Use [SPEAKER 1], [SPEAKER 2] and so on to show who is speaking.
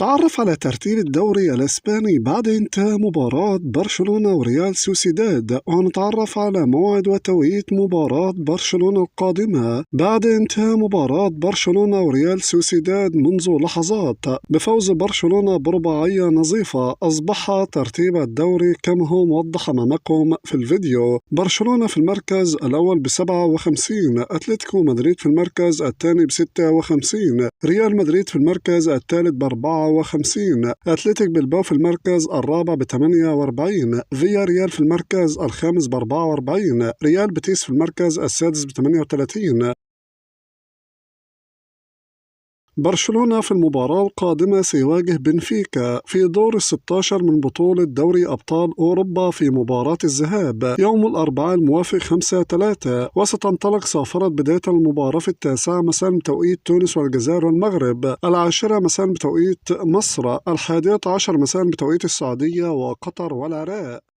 [SPEAKER 1] تعرف على ترتيب الدوري الإسباني بعد انتهاء مباراة برشلونة وريال سوسيداد، ونتعرف على موعد وتوقيت مباراة برشلونة القادمة بعد انتهاء مباراة برشلونة وريال سوسيداد منذ لحظات بفوز برشلونة برباعية نظيفة. أصبح ترتيب الدوري كما هو موضح أمامكم في الفيديو: برشلونة في المركز الأول ب57، أتلتيكو مدريد في المركز الثاني ب56، ريال مدريد في المركز الثالث ب54، أتلتيك بلباو في المركز الرابع ب48، فيا ريال في المركز الخامس ب44، ريال بيتيس في المركز السادس ب38. برشلونة في المباراة القادمة سيواجه بنفيكا في دور ال16 من بطولة دوري أبطال أوروبا في مباراة الذهاب يوم الأربعاء الموافق 5/3، وستنطلق صافرة بداية المباراة في 9 مساء بتوقيت تونس والجزائر والمغرب، 10 مساء بتوقيت مصر، 11 مساء بتوقيت السعودية وقطر والعراق.